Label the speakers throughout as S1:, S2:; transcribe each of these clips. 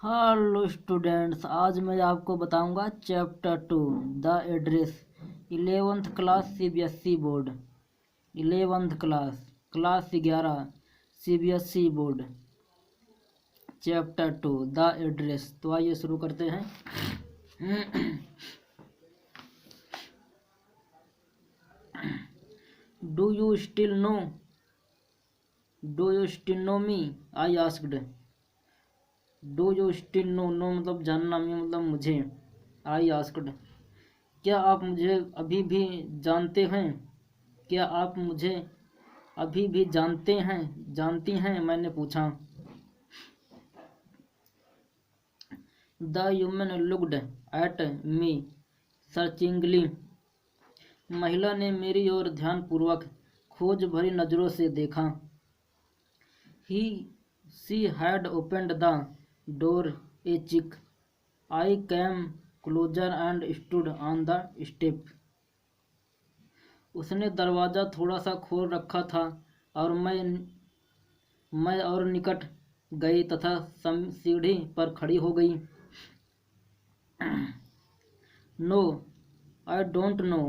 S1: Hello students, आज मैं आपको बताऊंगा chapter 2 the address 11th class CBSE board. 11th class 11 CBSE board chapter 2 the address. तो आइए शुरू करते हैं। Do you still know me? I asked. Do you still know मतलब जानना, मी मतलब मुझे। आई आस्क्ड, क्या आप मुझे अभी भी जानते हैं? क्या आप मुझे अभी भी जानती हैं? मैंने पूछा। The woman looked at me searchingly. महिला ने मेरी ओर ध्यानपूर्वक खोज भरी नज़रों से देखा। शी हैड ओpened द डोर ए चिक। I came closer and stood on the step. उसने दरवाज़ा थोड़ा सा खोल रखा था और मैं और निकट गई तथा सीढ़ी पर खड़ी हो गई। No, I don't know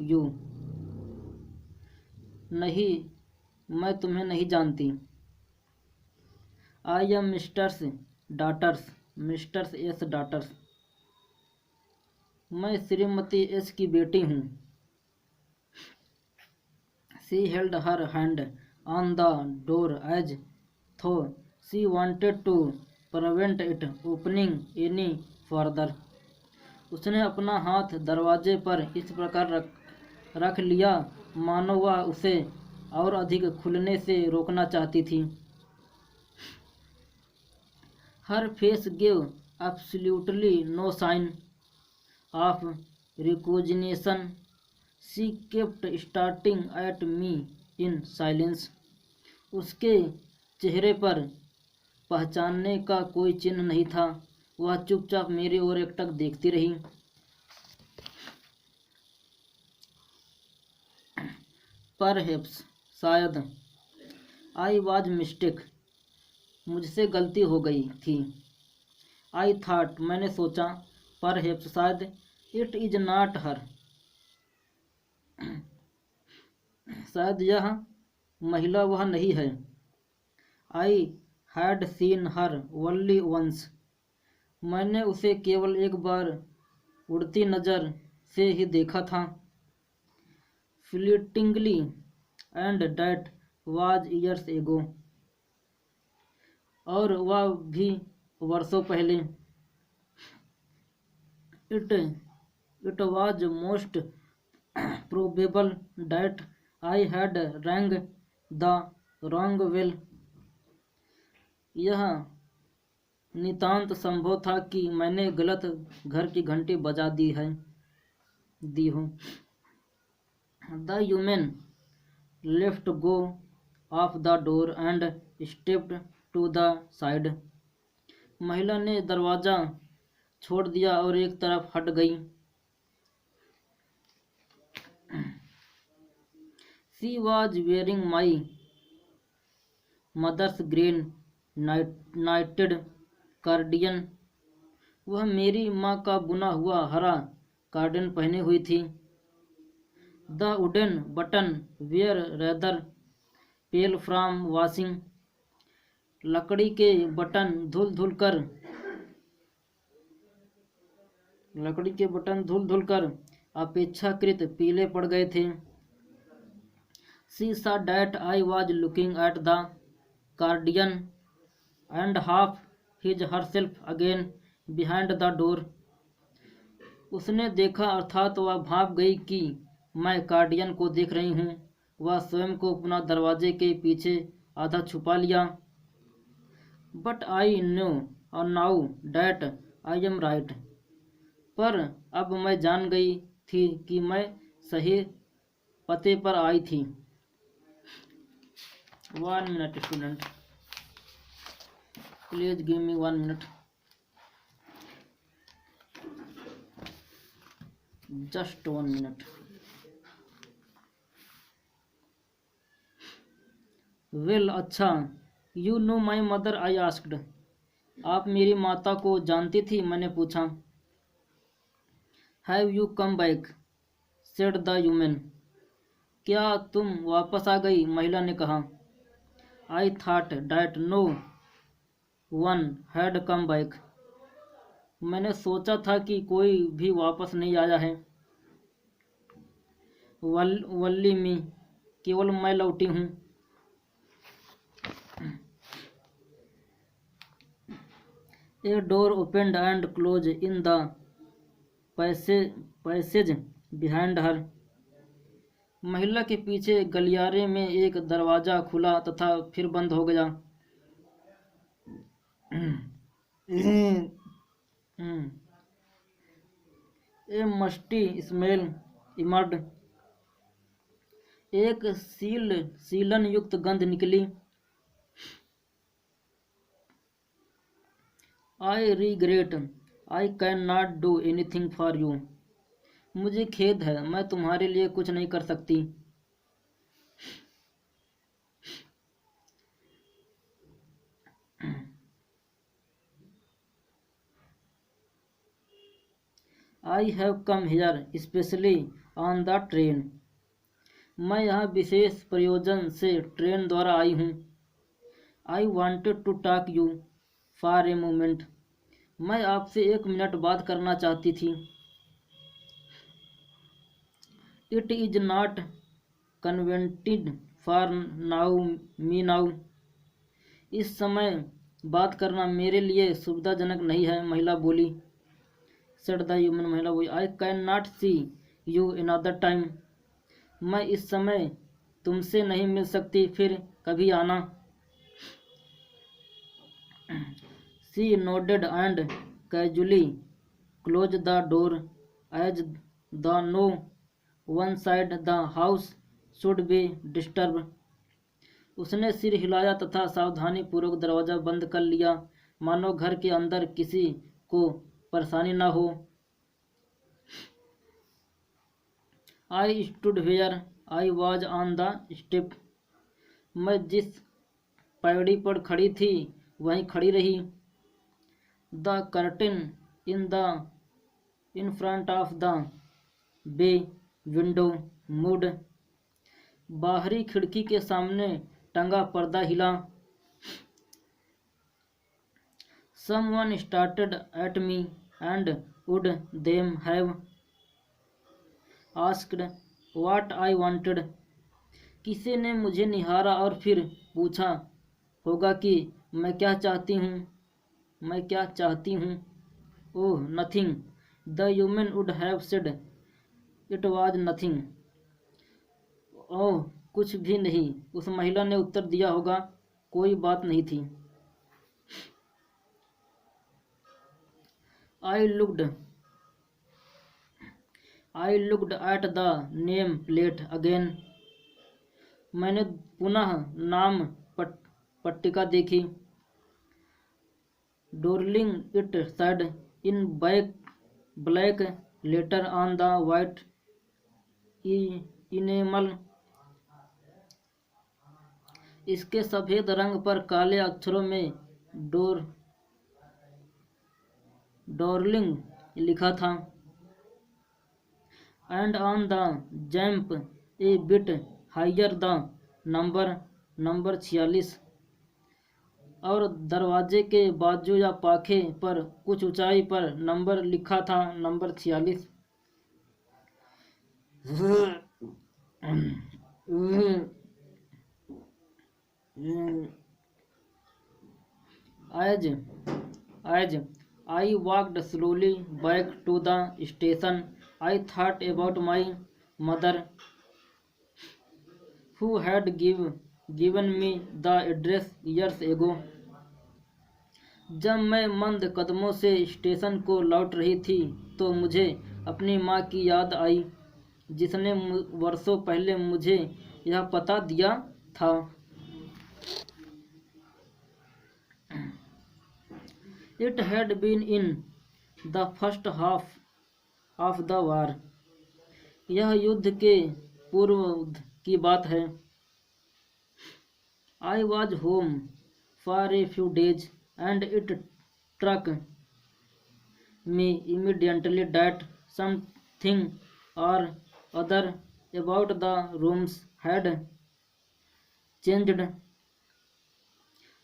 S1: you. नहीं, मैं तुम्हें नहीं जानती। I am Mrs S daughter's. मैं श्रीमती एस की बेटी हूँ। She held her hand on the door as though she wanted to prevent it opening any further. उसने अपना हाथ दरवाजे पर इस प्रकार रख लिया मानो वह उसे और अधिक खुलने से रोकना चाहती थी। Her face give absolutely no sign of recognition. She kept staring at me in silence. उसके चेहरे पर पहचानने का कोई चिन्ह नहीं था। वह चुपचाप मेरी ओर एकटक देखती रही। परहैप्स, शायद। आई वाज मिस्टेक, मुझसे गलती हो गई थी। आई थॉट, मैंने सोचा। परहैप्स, शायद। इट इज नॉट हर, शायद यह महिला वह नहीं है। I had seen her only once. मैंने उसे केवल एक बार उड़ती नज़र से ही देखा था। Fleetingly, and that was years ago. और वह भी वर्षों पहले। It was most probable that I had rang the wrong bell. यह नितांत संभव था कि मैंने गलत घर की घंटी बजा दी हो। The human left go off the door and stepped to the side. महिला ने दरवाज़ा छोड़ दिया और एक तरफ हट गई। She was wearing my mother's green knitted cardigan. वह मेरी माँ का बुना हुआ हरा कार्डियन पहने हुई थी। The wooden button were rather pale from washing. लकड़ी के बटन धुल धुल कर अपेक्षाकृत पीले पड़ गए थे। She saw that I was looking at the guardian and half hid herself again behind the door. उसने देखा, अर्थात वह भाप गई कि मैं कार्डियन को देख रही हूँ। वह स्वयं को पुनः दरवाजे के पीछे आधा छुपा लिया। But I know now that I am right. पर अब मैं जान गई थी कि मैं सही पते पर आई थी। 1 minute student, please give me 1 minute, just 1 minute। Well, अच्छा। You know my mother? I asked. आप मेरी माता को जानती थी? मैंने पूछा। Have you come back? Said the woman. क्या तुम वापस आ गई? महिला ने कहा। I thought that no one had come back. मैंने सोचा था कि कोई भी वापस नहीं आया है। वल्ली मी, केवल मैं लौटी हूँ। A door opened and close in the passage behind her. महिला के पीछे गलियारे में एक दरवाजा खुला तथा फिर बंद हो गया। ए मस्टी स्मेल इमर्ड। एक सीलन युक्त गंध निकली। I regret I can not do anything for you. मुझे खेद है, मैं तुम्हारे लिए कुछ नहीं कर सकती। I have come here specially on the train. मैं यहाँ विशेष प्रयोजन से ट्रेन द्वारा आई हूँ। I wanted to talk you for a moment. मैं आपसे 1 मिनट बात करना चाहती थी। It is not convenient for me now. इस समय बात करना मेरे लिए सुविधाजनक नहीं है, महिला बोली। Said the human. महिला बोली। I can not see you another time. मैं इस समय तुमसे नहीं मिल सकती, फिर कभी आना। She nodded and casually close the door as the no one side the house should be disturb. उसने सिर हिलाया तथा सावधानी पूर्वक दरवाजा बंद कर लिया, मानो घर के अंदर किसी को परेशानी न हो। I stood where I was on the step. मैं जिस पैड़ी पर खड़ी थी वहीं खड़ी रही। The curtain in front of the bay window moved. बाहरी खिड़की के सामने टंगा पर्दा हिला। Someone started at me and would them have asked what I wanted. किसी ने मुझे निहारा और फिर पूछा होगा कि मैं क्या चाहती हूँ। Oh nothing. The woman would have said it was nothing. Oh कुछ भी नहीं, उस महिला ने उत्तर दिया होगा, कोई बात नहीं थी। I looked at the name plate again. मैंने पुनः नाम पट्टिका देखी। Darling it said in black letters on the white enamel. इसके सफ़ेद रंग पर काले अक्षरों में डोरलिंग लिखा था। And on the jamb a bit higher the number 46। और दरवाजे के बाजू या पाखे पर कुछ ऊंचाई पर नंबर लिखा था, number 46। As I walked slowly back to the station, I thought about my mother, who had given me the address years ago. जब मैं मंद कदमों से स्टेशन को लौट रही थी तो मुझे अपनी माँ की याद आई, जिसने वर्षों पहले मुझे यह पता दिया था। It had been in the first half of the war. यह युद्ध के पूर्व की बात है। I was home for a few days and it struck me immediately that something or other about the rooms had changed.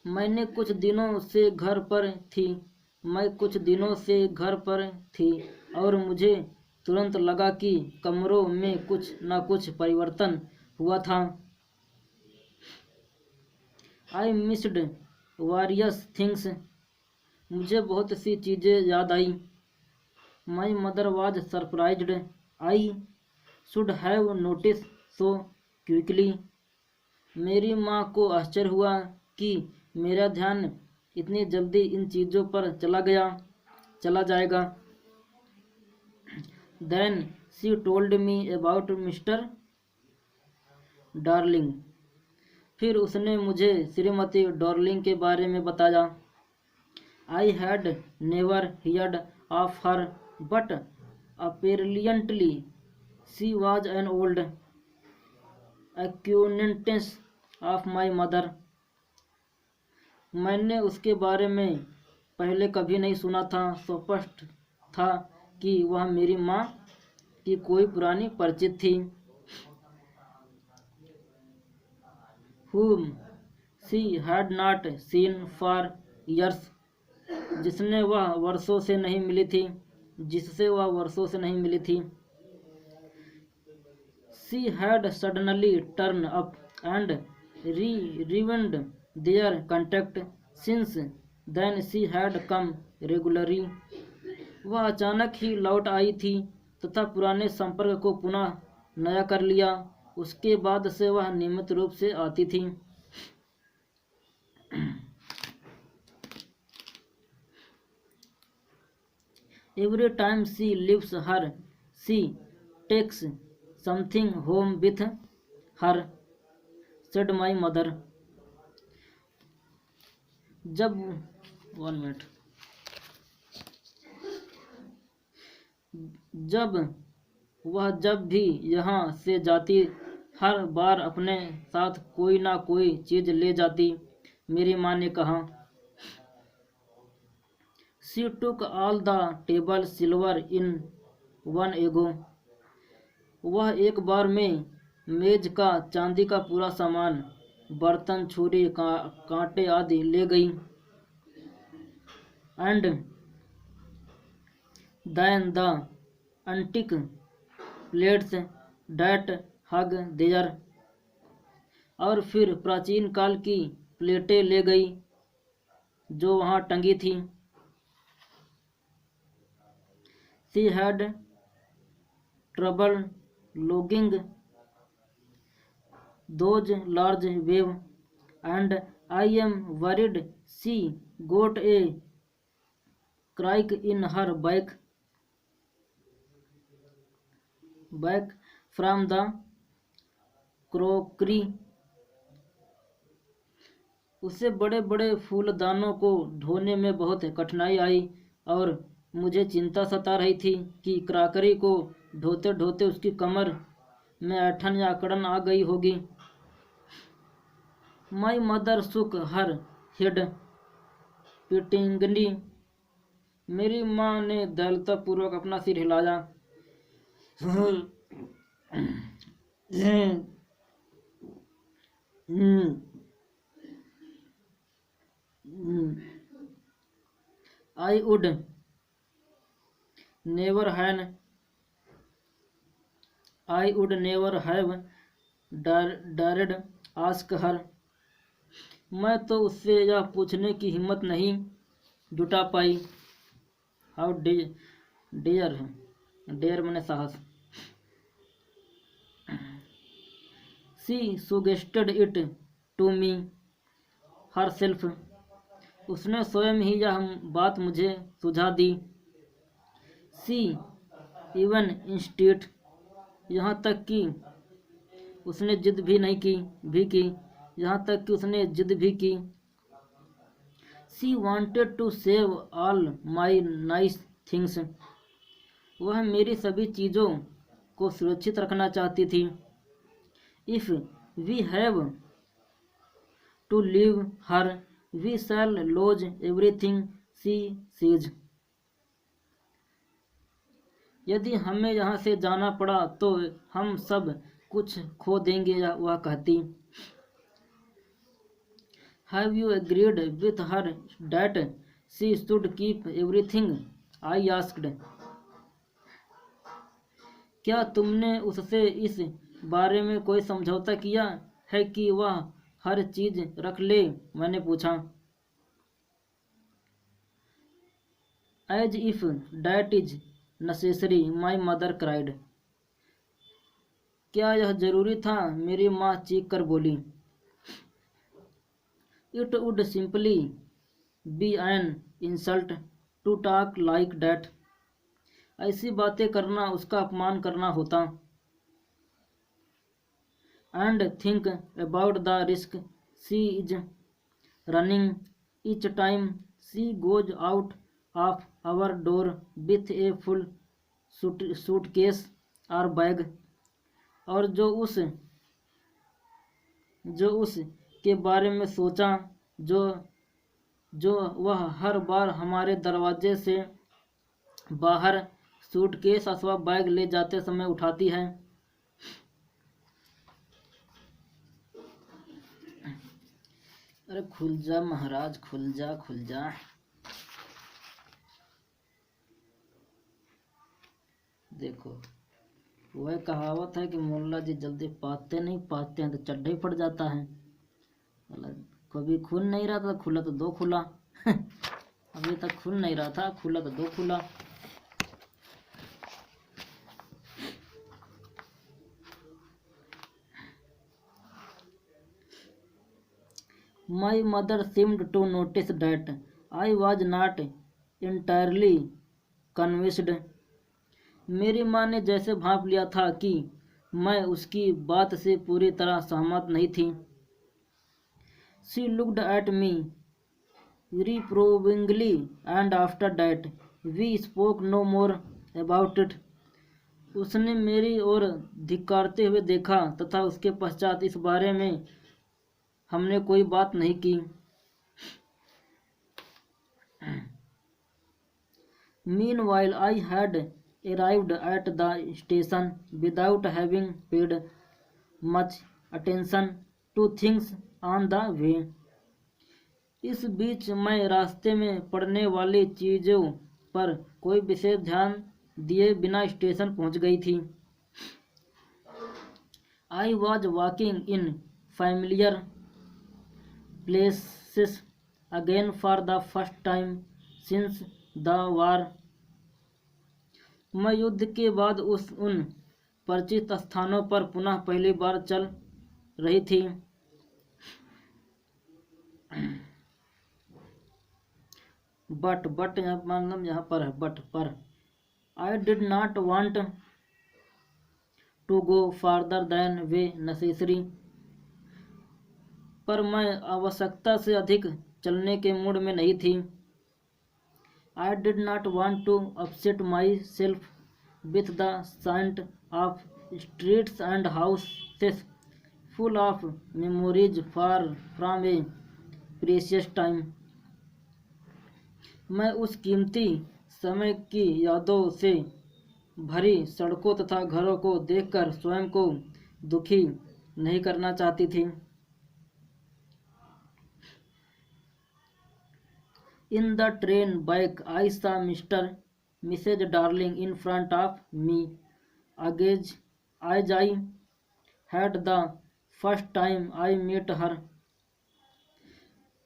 S1: मैंने कुछ दिनों से घर पर थी मैं कुछ दिनों से घर पर थी और मुझे तुरंत लगा कि कमरों में कुछ न कुछ परिवर्तन हुआ था. I missed various things. मुझे बहुत सी चीज़ें याद आई. My mother was surprised. I should have notice so quickly. मेरी माँ को आश्चर्य हुआ कि मेरा ध्यान इतनी जल्दी इन चीज़ों पर चला जाएगा. Then she told me about मिस्टर डार्लिंग. फिर उसने मुझे श्रीमती डार्लिंग के बारे में बताया. I had never heard of her but apparently she was an old acquaintance of my mother. मैंने उसके बारे में पहले कभी नहीं सुना था. स्पष्ट था कि वह मेरी माँ की कोई पुरानी परिचित थी. whom she had not seen for years. जिससे वह वर्षों से नहीं मिली थी. She had suddenly turned up and ruined their contact. Since then she had come regularly. वह अचानक ही लौट आई थी तथा पुराने संपर्क को पुनः नया कर लिया. उसके बाद से वह नियमित रूप से आती थी. Every time she leaves her, she takes something home with her, said my mother. जब भी यहाँ से जाती हर बार अपने साथ कोई ना कोई चीज़ ले जाती. मेरी माँ ने कहा. She took all the table silver in one go. वह एक बार में मेज का चांदी का पूरा सामान बर्तन छुरी कांटे आदि ले गई. And then the antique plates that hung there. और फिर प्राचीन काल की प्लेटें ले गई जो वहाँ टंगी थी. She had trouble logging those large waves, and I am worried she got a crack in her back from the crockery. उसे बड़े बड़े फूलदानों को ढोने में बहुत कठिनाई आई और मुझे चिंता सता रही थी कि क्राकरी को ढोते ढोते उसकी कमर में ऐंठन या अकड़न आ गई होगी. My mother shook her head pityingly. मेरी माँ ने दयालुतापूर्वक अपना सिर हिलाया. I would never have dared ask her. मैं तो उससे यह पूछने की हिम्मत नहीं जुटा पाई. How dare मैंने साहस. She suggested it to me herself. उसने स्वयं ही यह बात मुझे सुझा दी. She even insisted. यहाँ तक कि उसने जिद भी की. She wanted to save all my nice things. वह मेरी सभी चीज़ों को सुरक्षित रखना चाहती थी. If we have to leave her, we shall lose everything she says. यदि हमें यहाँ से जाना पड़ा तो हम सब कुछ खो देंगे, वह कहती। Have you agreed with her that she should keep everything? I asked. क्या तुमने उससे इस बारे में कोई समझौता किया है कि वह हर चीज रख ले? मैंने पूछा। As if that is necessary, my mother cried. क्या यह जरूरी था? मेरी माँ चीख कर बोली। It would simply be an insult to talk like that. ऐसी बातें करना उसका अपमान करना होता। And think about the risk she is running each time she goes out of our door with a full suitcase or bag। और जो उस के बारे में सोचा जो वह हर बार हमारे दरवाजे से बाहर सूटकेस अथवा बैग ले जाते समय उठाती है। अरे खुल जा महाराज, खुल जा खुल जा। देखो वह कहावत है कि मुल्ला जी जल्दी पाते नहीं, पाते हैं तो चड्ढा ही फट जाता है। कभी खुल नहीं रहा था, खुला तो दो खुला। अभी तक खुल नहीं रहा था, खुला तो दो खुला। My mother seemed to notice that I was not entirely convinced. मेरी माँ ने जैसे भांप लिया था कि मैं उसकी बात से पूरी तरह सहमत नहीं थी। She looked at me reprovingly and after that we spoke no more about it. उसने मेरी ओर धिक्कारते हुए देखा तथा उसके पश्चात इस बारे में हमने कोई बात नहीं की। Meanwhile, I had arrived at the station without having paid much attention to things on the way. इस बीच मैं रास्ते में पड़ने वाली चीज़ों पर कोई विशेष ध्यान दिए बिना स्टेशन पहुंच गई थी। I was walking in familiar places again for the first time since the war. मैं युद्ध के बाद उन परिचित स्थानों पर पुनः पहली बार चल रही थी। बट यहाँ पर है पर I did not want to go farther than way necessary। पर मैं आवश्यकता से अधिक चलने के मूड में नहीं थी। I did not want to upset myself with the scent of streets and houses full of memories far from a precious time। मैं उस कीमती समय की यादों से भरी सड़कों तथा घरों को देखकर स्वयं को दुखी नहीं करना चाहती थी। In the train back, I saw Mrs. Darling in front of me, as I had the first time I met her।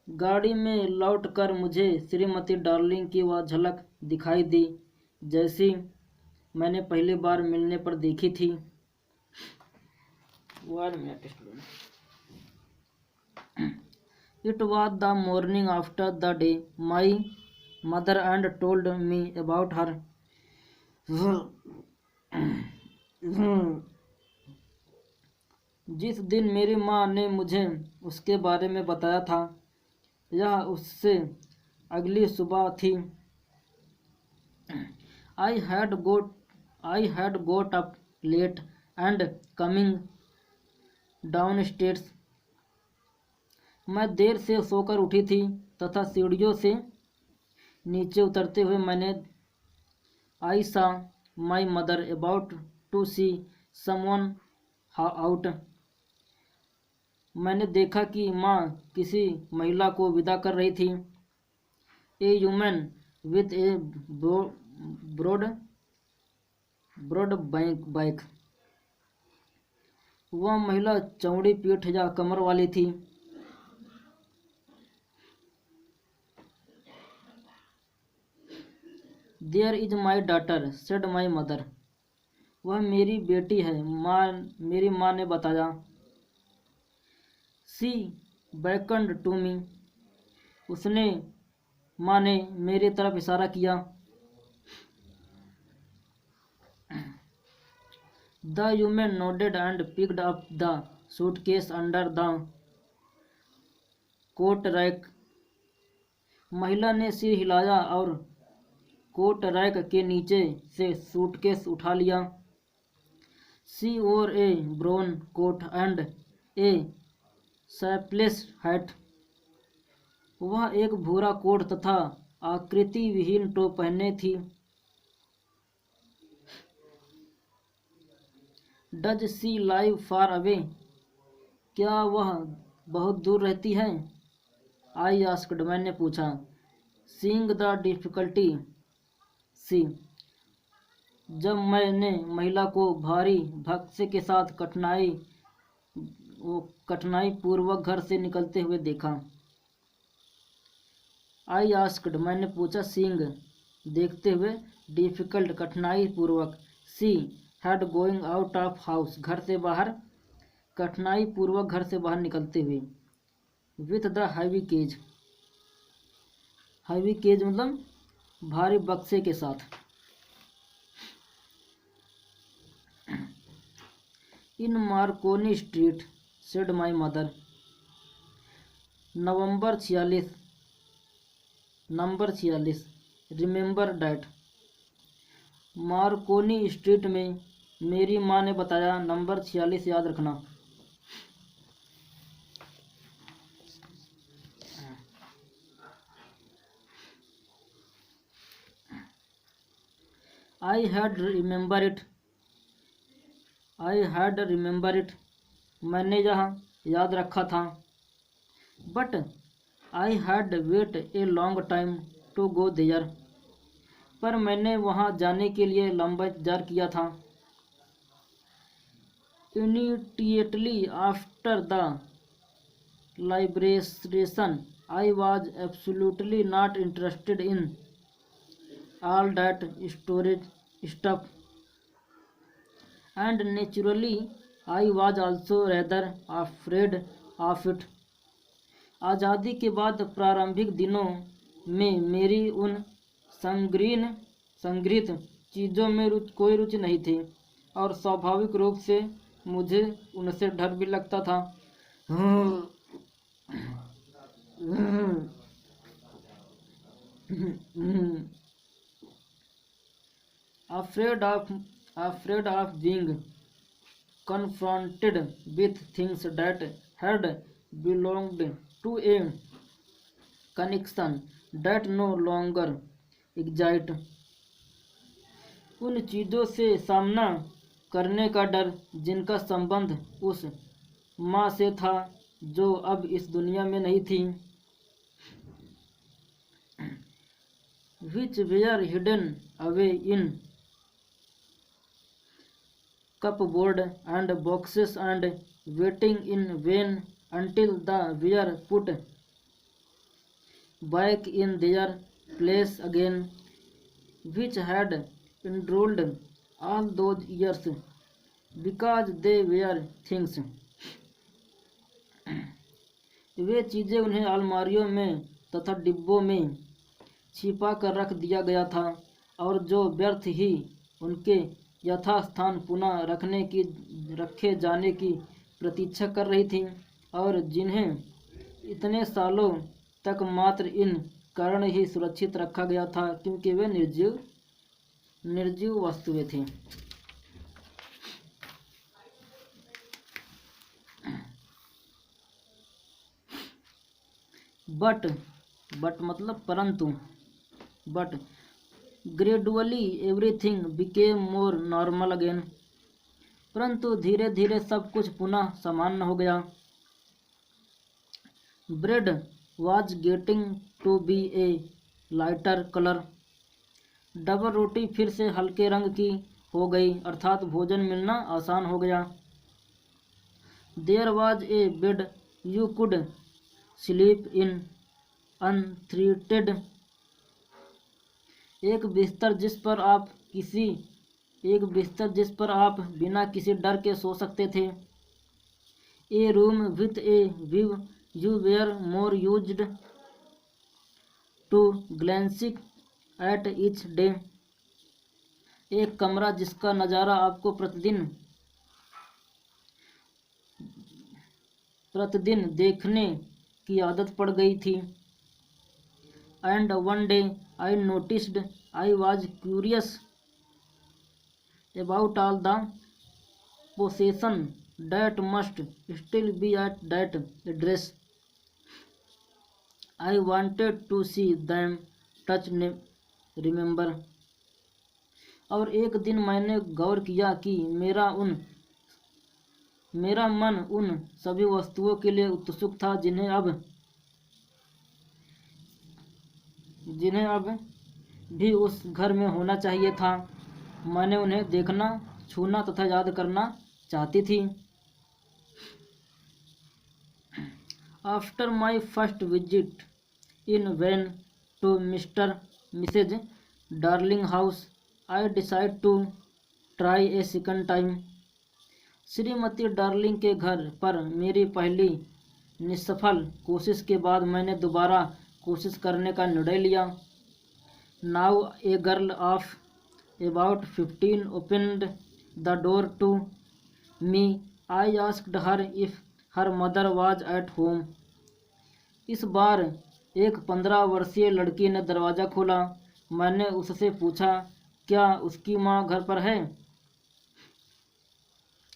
S1: गाड़ी में लौटकर मुझे श्रीमती डार्लिंग की वह झलक दिखाई दी जैसी मैंने पहली बार मिलने पर देखी थी। 1 minute। It was the morning after the day my mother and told me about her। जिस दिन मेरी माँ ने मुझे उसके बारे में बताया था, यह उससे अगली सुबह थी। I had got up late and coming downstairs। मैं देर से सोकर उठी थी तथा सीढ़ियों से नीचे उतरते हुए मैंने I saw my mother about to see someone out. मैंने देखा कि माँ किसी महिला को विदा कर रही थी। A human with a broad broad back. वह महिला चौड़ी पीठ या कमर वाली थी। There is my daughter said my mother. वह मेरी बेटी है, मेरी माँ ने बताया। She beckoned to me. माँ ने मेरी तरफ इशारा किया। The human nodded and picked up the suitcase under the coat rack. महिला ने सिर हिलाया और कोट रैक के नीचे से सूटकेस उठा लिया। She wore a brown coat and a shapeless hat. वह एक भूरा कोट तथा आकृति विहीन टोप पहने थी। Does she live far away. क्या वह बहुत दूर रहती है? I asked. मैंने पूछा। सीइंग द डिफिकल्टी सी। जब मैंने महिला को भारी भक्से के साथ कठिनाई पूर्वक घर से निकलते हुए देखा। I asked. मैंने पूछा। सीइंग देखते हुए, डिफिकल्ट कठिनाई पूर्वक, she had going out of house घर से बाहर, कठिनाई पूर्वक घर से बाहर निकलते हुए, with the heavy case. Heavy case मतलब भारी बक्से के साथ। In Marconi Street said my mother. Number 46 remember that. Marconi Street में, मेरी माँ ने बताया। नंबर 46 याद रखना। I had remember it. मैंने यह याद रखा था। But I had wait a long time to go there. पर मैंने वहाँ जाने के लिए लंबा इंतजार किया था। Immediately after the liberation I was absolutely not interested in all that storage stuff, and naturally I was also rather afraid of it. आज़ादी के बाद प्रारंभिक दिनों में मेरी उन संग्रहित चीज़ों में कोई रुचि नहीं थी, और स्वाभाविक रूप से मुझे उनसे डर भी लगता था। afraid of being confronted with things that had belonged to a connection that no longer existed। उन चीज़ों से सामना करने का डर जिनका संबंध उस माँ से था जो अब इस दुनिया में नहीं थी। which were hidden away in cupboard and boxes and waiting in vain until they were put back in their place again, which had enrolled all those years because they were things। वे चीज़ें उन्हें अलमारियों में तथा डिब्बों में छिपा कर रख दिया गया था, और जो व्यर्थ ही उनके यथास्थान पुनः रखे जाने की प्रतीक्षा कर रही थी, और जिन्हें इतने सालों तक मात्र इन कारण ही सुरक्षित रखा गया था क्योंकि वे निर्जीव वस्तुएं थीं। बट मतलब परंतु, but gradually everything became more normal again. परंतु धीरे धीरे सब कुछ पुनः सामान्य हो गया. Bread was getting to be a lighter color. Double रोटी फिर से हल्के रंग की हो गई, अर्थात भोजन मिलना आसान हो गया. There was a bed you could sleep in untreated. एक बिस्तर जिस पर आप बिना किसी डर के सो सकते थे. A room with a view you were more used to glancing at each day. एक कमरा जिसका नज़ारा आपको प्रतिदिन देखने की आदत पड़ गई थी. And one day I noticed I was curious about all the possession that must still be at that address. I wanted to see them, touch, remember. और एक दिन मैंने गौर किया कि मेरा मन उन सभी वस्तुओं के लिए उत्सुक था जिन्हें अब भी उस घर में होना चाहिए था. मैंने उन्हें देखना, छूना तथा याद करना चाहती थी. After my first visit in vain to Mr. Mrs. Darling house, I decided to try a second time. Shrimati Darling के घर पर मेरी पहली निष्फल कोशिश के बाद मैंने दोबारा कोशिश करने का निर्णय लिया. Now a girl of about 15 opened the door to me. I asked her if her mother was at home. इस बार एक 15 वर्षीय लड़की ने दरवाज़ा खोला. मैंने उससे पूछा, क्या उसकी माँ घर पर है?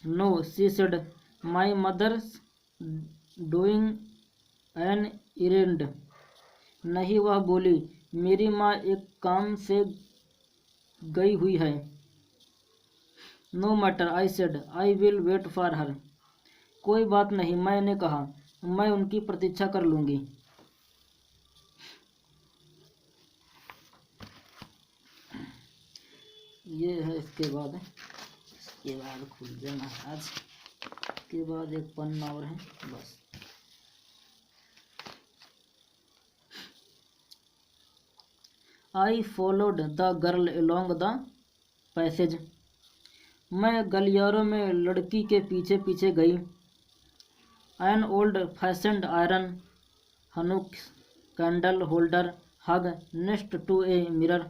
S1: No, she said, my mother's doing an errand. नहीं, वह बोली, मेरी माँ एक काम से गई हुई है. No matter, I said, I will wait for her. कोई बात नहीं, मैंने कहा, मैं उनकी प्रतीक्षा कर लूँगी. ये है इसके बाद खुल जाना आज. के बाद एक पन्ना और है बस. I followed the girl along the passage. मैं गलियारों में लड़की के पीछे पीछे गई. An old-fashioned iron Hanukkah candle holder hung next to a mirror.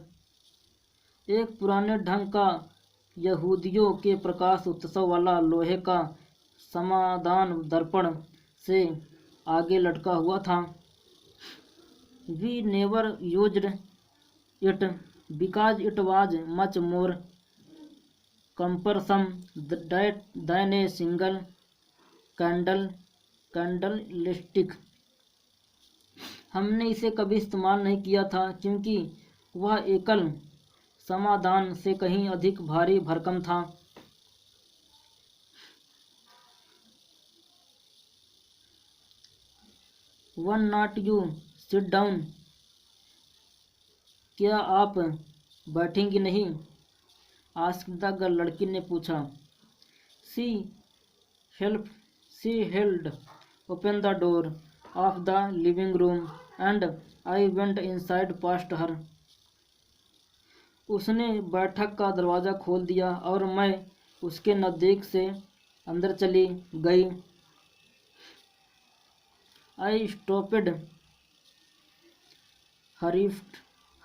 S1: एक पुराने ढंग का यहूदियों के प्रकाश उत्सव वाला लोहे का समाधान दर्पण से आगे लटका हुआ था. We never used it because it was much more cumbersome than a single candlestick. हमने इसे कभी इस्तेमाल नहीं किया था क्योंकि वह एकल समाधान से कहीं अधिक भारी भरकम था. One not you sit down. क्या आप बैठेंगी नहीं? Asked the girl. लड़की ने पूछा. She held open the door of the living room and I went inside past her. उसने बैठक का दरवाज़ा खोल दिया और मैं उसके नज़दीक से अंदर चली गई. I stopped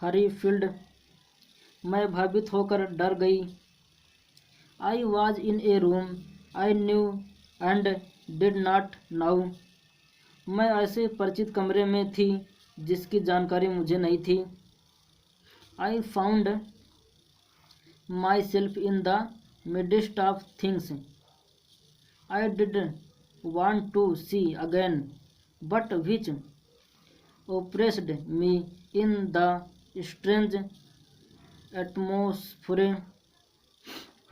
S1: horrified. मैं भयभीत होकर डर गई. I was in a room I knew and did not know. मैं ऐसे परिचित कमरे में थी जिसकी जानकारी मुझे नहीं थी. I found myself in the midst of things I did want to see again, but which oppressed me in the strange atmosphere.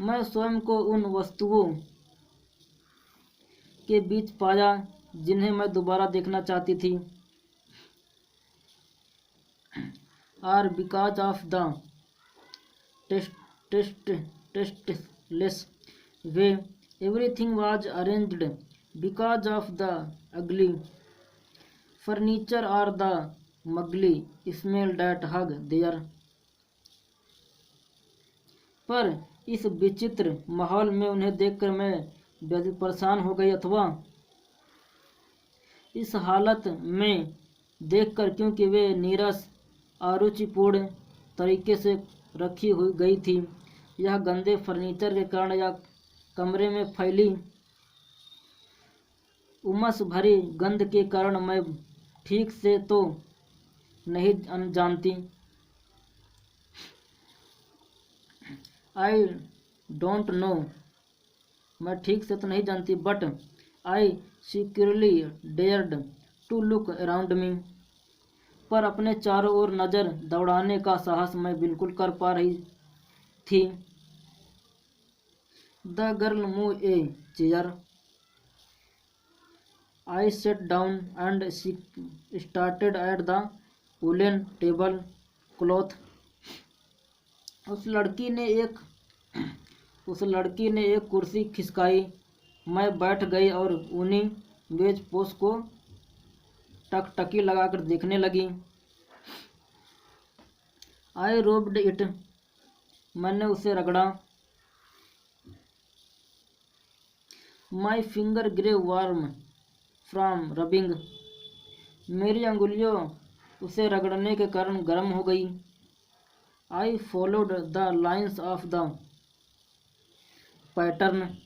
S1: मैं स्वयं को उन वस्तुओं के बीच पाया जिन्हें मैं दोबारा देखना चाहती थी। Or because of the taste tasteless way everything was arranged, because of the ugly furniture और the muggy smell that hung there. पर इस विचित्र माहौल में उन्हें देखकर मैं बेहद परेशान हो गई, अथवा इस हालत में देखकर, क्योंकि वे नीरस अरुचिपूर्ण तरीके से रखी हुई गई थी। यह गंदे फर्नीचर के कारण या कमरे में फैली उमस भरी गंध के कारण मैं ठीक से तो नहीं जानती। आई डोंट नो, मैं ठीक से तो नहीं जानती, but I securely dared to look around me, पर अपने चारों ओर नज़र दौड़ाने का साहस मैं बिल्कुल कर पा रही थी। The girl move a chair, I set down and started at the woollen table cloth. उस लड़की ने एक कुर्सी खिसकाई। मैं बैठ गई और ऊनी मेज पोस्ट को टकटकी लगाकर देखने लगी। आई रोब्ड इट, मैंने उसे रगड़ा। My finger grew warm from rubbing, मेरी अंगुलियों उसे रगड़ने के कारण गर्म हो गई। I followed the lines of the pattern,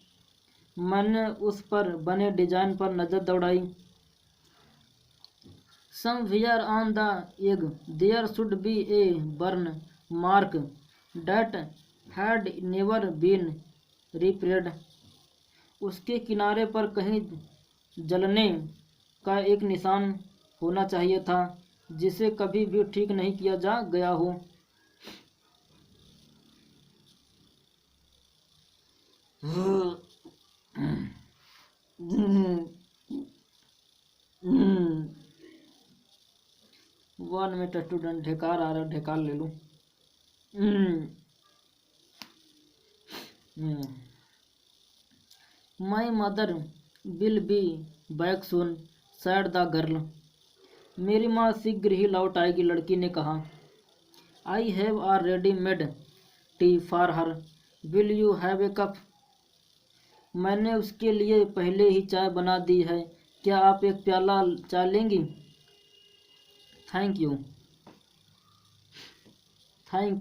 S1: मैंने उस पर बने डिजाइन पर नज़र दौड़ाई। समवेयर ऑन द एग there should be a burn mark that had never been repaired. उसके किनारे पर कहीं जलने का एक निशान होना चाहिए था जिसे कभी भी ठीक नहीं किया जा गया हो। वन मिनट स्टूडेंट, ढेकार आ रहा, ढेकार ले लूं। My mother will be back soon sad the girl, मेरी माँ शीघ्र ही लौट आएगी, लड़की ने कहा। I have already made tea for her, will you have a cup, मैंने उसके लिए पहले ही चाय बना दी है, क्या आप एक प्याला चाय लेंगी? थैंक यू,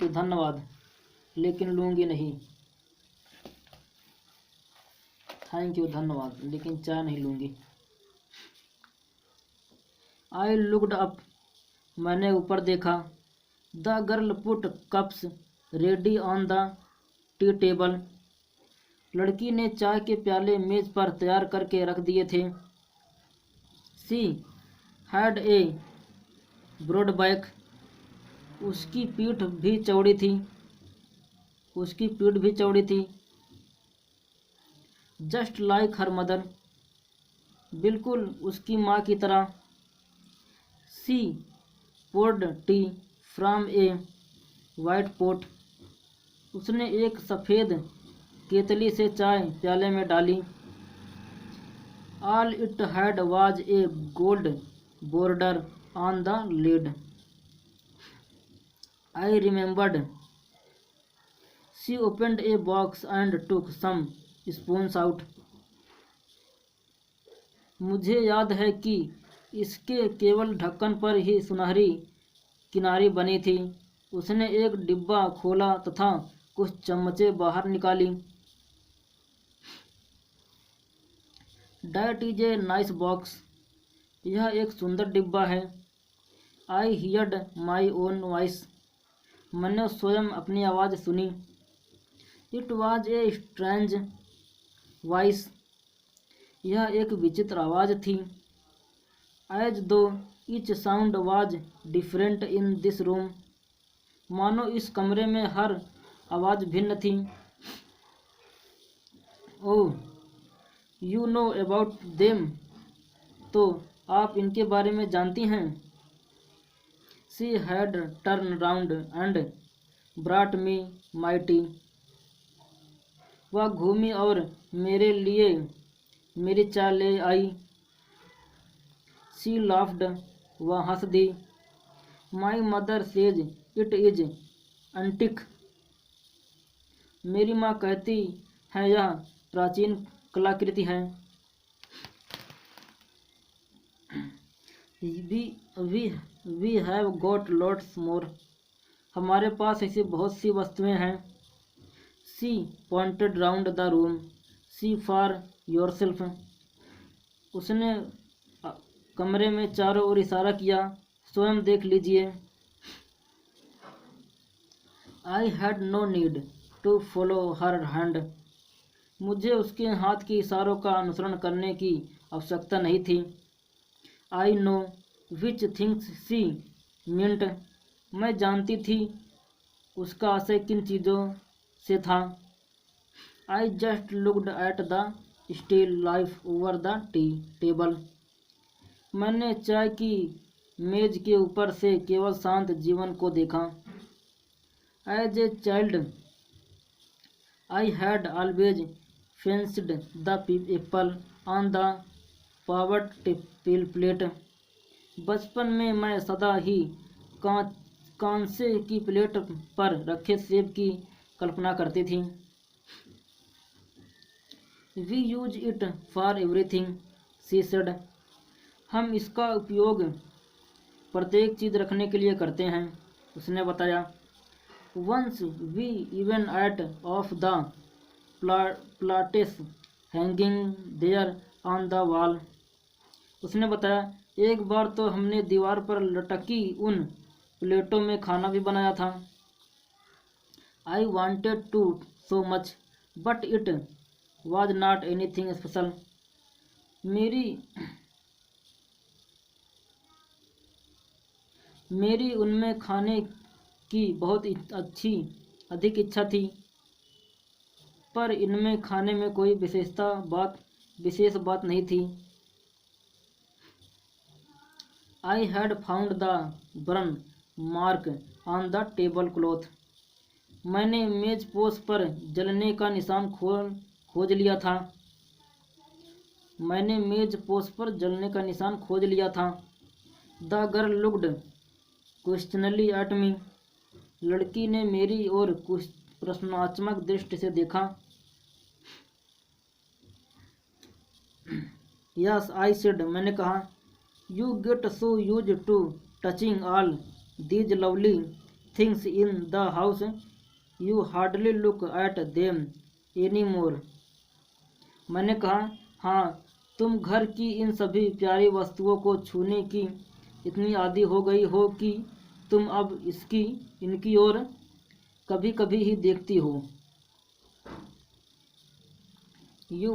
S1: धन्यवाद, लेकिन लूँगी नहीं। थैंक यू, धन्यवाद, लेकिन चाय नहीं लूँगी। आई लुक्ड अप, मैंने ऊपर देखा। The girl put cups ready on the tea table, लड़की ने चाय के प्याले मेज पर तैयार करके रख दिए थे। She had a broad back, उसकी पीठ भी चौड़ी थी। जस्ट लाइक हर मदर, बिल्कुल उसकी माँ की तरह। She poured tea from a white pot, उसने एक सफ़ेद केतली से चाय प्याले में डाली। All it had was a gold border on the lid, I remembered. She opened a box and took some spoons out, मुझे याद है कि इसके केवल ढक्कन पर ही सुनहरी किनारी बनी थी। उसने एक डिब्बा खोला तथा कुछ चम्मचें बाहर निकाली। That is a nice box, यह एक सुंदर डिब्बा है। आई हियर्ड माई ओन वॉइस, मैंने स्वयं अपनी आवाज़ सुनी। It was a strange voice, यह एक विचित्र आवाज़ थी। एज दो each sound was different in this room, मानो इस कमरे में हर आवाज़ भिन्न थी। ओह, यू नो अबाउट देम, तो आप इनके बारे में जानती हैं। She had turn round and ब्राट me my T. वह घूमी और मेरे लिए मेरी चाय ले आई। शी लाफ्ड, वह हंस दी। My mother says it is antique, मेरी माँ कहती है यह प्राचीन कलाकृति है। We have got lots more, हमारे पास ऐसी बहुत सी वस्तुएं हैं। She pointed round the room, see for yourself, उसने कमरे में चारों ओर इशारा किया, स्वयं देख लीजिए। I had no need to follow her hand, मुझे उसके हाथ के इशारों का अनुसरण करने की आवश्यकता नहीं थी। I know which things she meant, मैं जानती थी उसका आशय किन चीज़ों से था। I just looked at the still life over the tea table, मैंने चाय की मेज के ऊपर से केवल शांत जीवन को देखा। As a child I had always fenced the apple on the powered plate, बचपन में मैं सदा ही कांसे की प्लेट पर रखे सेब की कल्पना करती थी। We use it for everything, she said, हम इसका उपयोग प्रत्येक चीज़ रखने के लिए करते हैं, उसने बताया। Once we even ate off the plates hanging there on the wall, उसने बताया, एक बार तो हमने दीवार पर लटकी उन प्लेटों में खाना भी बनाया था। I wanted to so much but it was not anything special, मेरी उनमें खाने की बहुत अधिक इच्छा थी, पर इनमें खाने में कोई विशेष बात नहीं थी। I had found the burn mark on the table cloth, मैंने मेज पोश पर जलने का निशान खोज लिया था। The girl looked questioningly at me, लड़की ने मेरी ओर कुछ प्रश्नात्मक दृष्टि से देखा। यस आई सेड, मैंने कहा। You get so use to touching all these lovely things in the house, you hardly look at them any more, मैंने कहा। हाँ, तुम घर की इन सभी प्यारी वस्तुओं को छूने की इतनी आदी हो गई हो कि तुम अब इनकी ओर कभी कभी ही देखती हो। You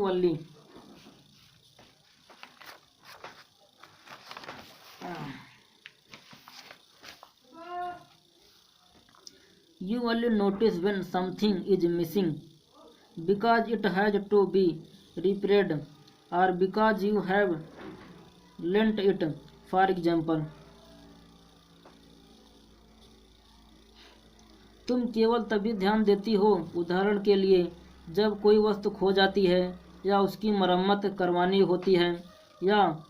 S1: only notice when something is missing because it has to be repaired or because you have lent it, for example, तुम केवल तभी ध्यान देती हो, उदाहरण के लिए, जब कोई वस्तु खो जाती है या उसकी मरम्मत करवानी होती है या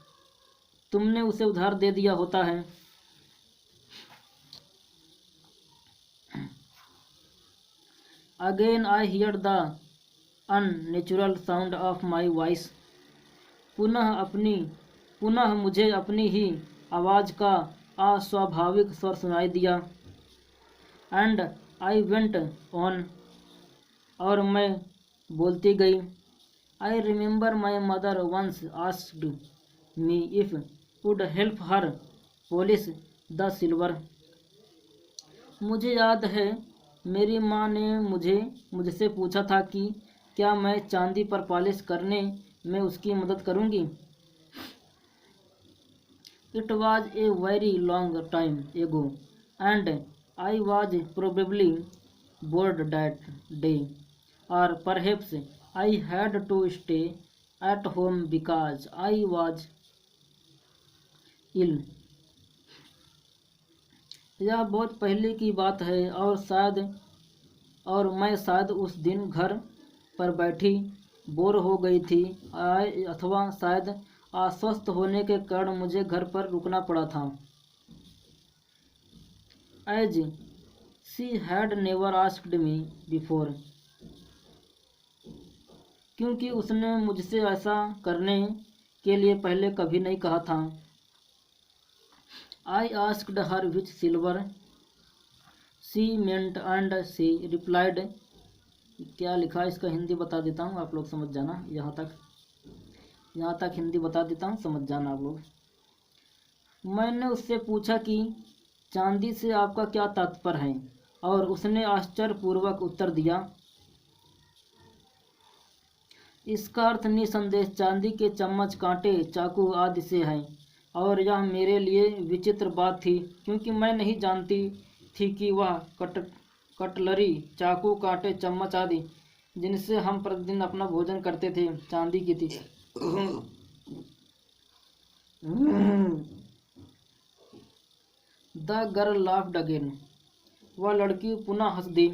S1: तुमने उसे उधार दे दिया होता है। Again I hear the unnatural sound of my voice, पुनः मुझे अपनी ही आवाज़ का अस्वाभाविक स्वर सुनाई दिया। एंड आई वेंट ऑन, और मैं बोलती गई। I remember my mother once asked me if would help her polish the silver, मुझे याद है मेरी माँ ने मुझसे पूछा था कि क्या मैं चांदी पर पॉलिश करने में उसकी मदद करूँगी। It was a very long time एगो and I was probably bored that day, or perhaps I had to stay at home because I was ill. यह बहुत पहले की बात है और मैं शायद उस दिन घर पर बैठी बोर हो गई थी, अथवा शायद अस्वस्थ होने के कारण मुझे घर पर रुकना पड़ा था। As she had never asked me before, क्योंकि उसने मुझसे ऐसा करने के लिए पहले कभी नहीं कहा था। I asked her which silver she meant and she replied. क्या लिखा है इसका हिंदी बता देता हूँ, आप लोग समझ जाना। यहाँ तक हिंदी बता देता हूँ, समझ जाना आप लोग। मैंने उससे पूछा कि चांदी से आपका क्या तात्पर्य है, और उसने आश्चर्यपूर्वक उत्तर दिया, इसका अर्थ निसंदेह चांदी के चम्मच, कांटे, चाकू आदि से है। और यह मेरे लिए विचित्र बात थी, क्योंकि मैं नहीं जानती थी कि वह कटलरी, चाकू, कांटे, चम्मच आदि जिनसे हम प्रतिदिन अपना भोजन करते थे चांदी की थी। The girl laughed again. वह लड़की पुनः हंस दी।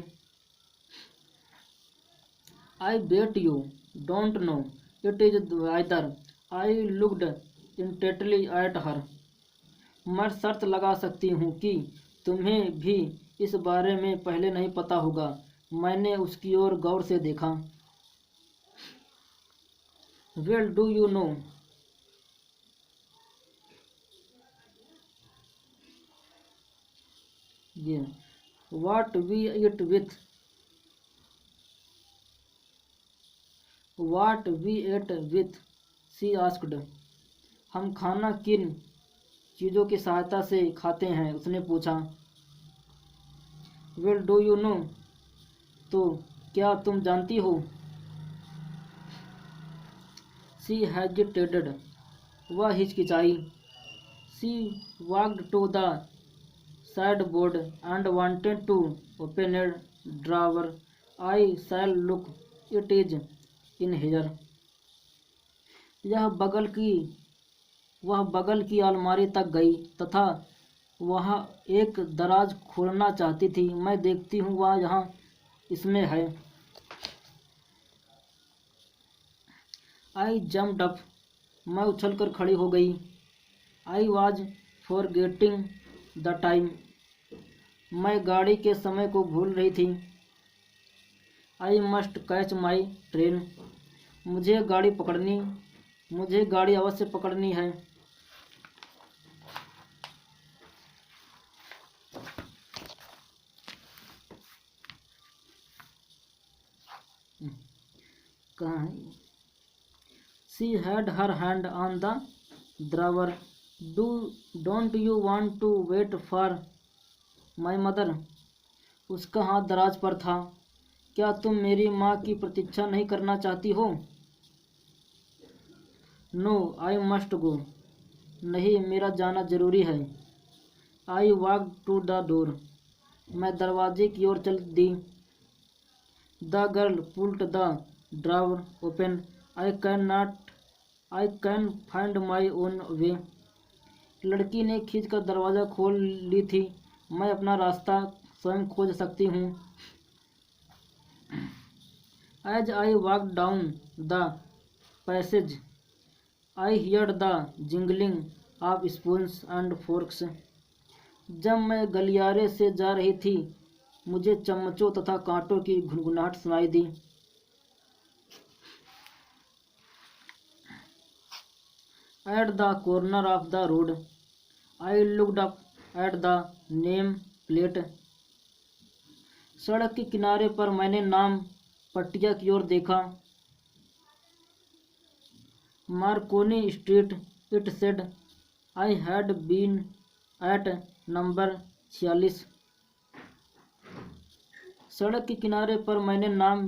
S1: I bet you don't know it is either. I looked intently at her. मैं शर्त लगा सकती हूँ कि तुम्हें भी इस बारे में पहले नहीं पता होगा। मैंने उसकी ओर गौर से देखा। वेल डू यू नो, ये what we eat with, what we ate with she asked. हम खाना किन चीज़ों की सहायता से खाते हैं, उसने पूछा। वेल डू यू नो, तो क्या तुम जानती हो। She hesitated. वह हिचकिचाई। She walked to the sideboard and wanted to open a drawer. I shall look, it is in here. वह बगल की अलमारी तक गई तथा वहाँ एक दराज खोलना चाहती थी। मैं देखती हूँ वह यहाँ इसमें है। I jumped up. मैं उछलकर खड़ी हो गई। I was forgetting the time. मैं गाड़ी के समय को भूल रही थी। I must catch my train. मुझे गाड़ी अवश्य पकड़नी है। कहाँ है? She had her hand on the drawer. Don't you want to wait for my mother. उसका हाथ दराज पर था। क्या तुम मेरी माँ की प्रतीक्षा नहीं करना चाहती हो। No I must go. नहीं, मेरा जाना जरूरी है। I walk to the door. मैं दरवाजे की ओर चल दी। The girl pulled the drawer open. I can find my own way. लड़की ने खींचकर दरवाज़ा खोल ली थी। मैं अपना रास्ता स्वयं खोज सकती हूँ। As I walk down the passage I heard the jingling of spoons and forks. जब मैं गलियारे से जा रही थी, मुझे चम्मचों तथा कांटों की घुनघुनाहट सुनाई दी। At the corner of the road I looked up at the name plate. सड़क के किनारे पर मैंने नाम पट्टिया की ओर देखा। Marconi Street, it said. I had been at number 46। सड़क के किनारे पर मैंने नाम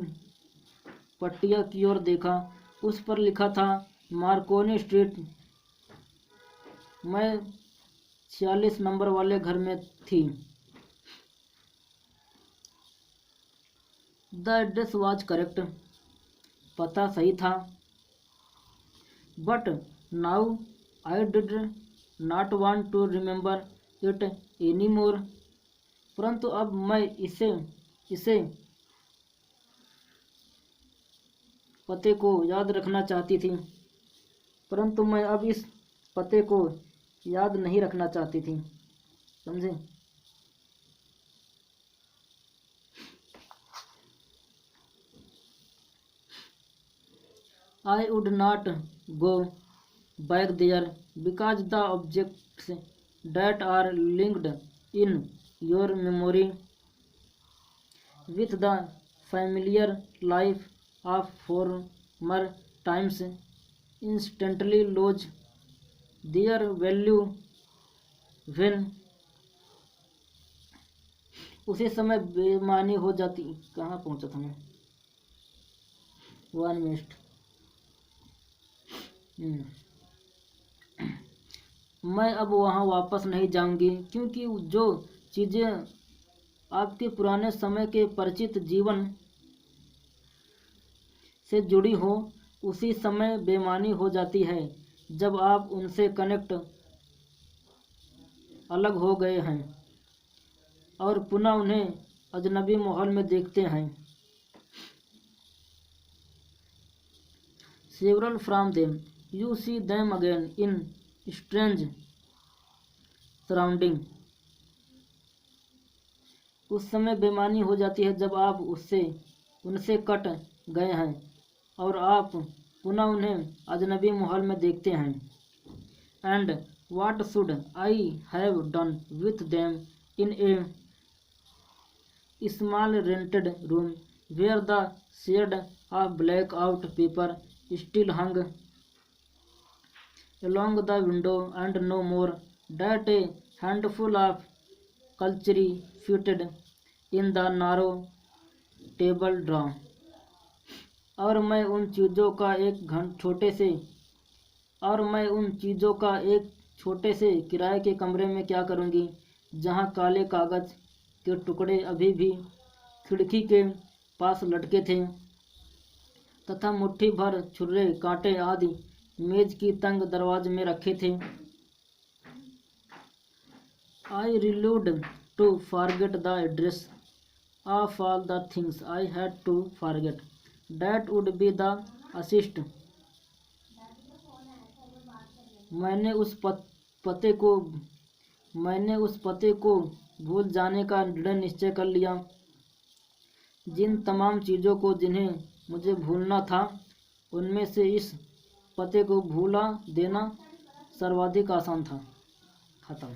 S1: पट्टिया की ओर देखा। उस पर लिखा था मार्कोनी स्ट्रीट। मैं 46 नंबर वाले घर में थी। द एड्रेस वाज करेक्ट, पता सही था। But now I did not want to remember it any more, परंतु अब मैं इसे पते को याद रखना चाहती थी, परंतु मैं अब इस पते को याद नहीं रखना चाहती थी। समझे? I would not go back there because the objects that are linked in your memory with the familiar life of former times instantly lose their value when उसी समय बेमानी हो जाती। कहाँ पहुँचा था मैं? 1 मिनट। मैं अब वहाँ वापस नहीं जाऊंगी, क्योंकि जो चीज़ें आपके पुराने समय के परिचित जीवन से जुड़ी हो उसी समय बेमानी हो जाती है जब आप उनसे कनेक्ट अलग हो गए हैं और पुनः उन्हें अजनबी माहौल में देखते हैं। Several from them you see them again in strange surrounding। उस समय बेमानी हो जाती है जब आप उनसे कट गए हैं और आप पुनः उन्हें अजनबी माहौल में देखते हैं। And what should I have done with them in a small rented room where the shade of blackout paper still hung along the window and no more that a handful of culture fitted in the narrow table drawer। और मैं उन चीज़ों का एक छोटे से किराए के कमरे में क्या करूँगी, जहाँ काले कागज़ के टुकड़े अभी भी खिड़की के पास लटके थे तथा मुट्ठी भर छुरे कांटे आदि मेज की तंग दरवाजे में रखे थे। I resolved to forget the address of all the things I had to forget that would be the easiest. मैंने उस पते को भूल जाने का दृढ़ निश्चय कर लिया। जिन तमाम चीज़ों को जिन्हें मुझे भूलना था उनमें से इस पते को भूला देना सर्वाधिक आसान था। खत्म।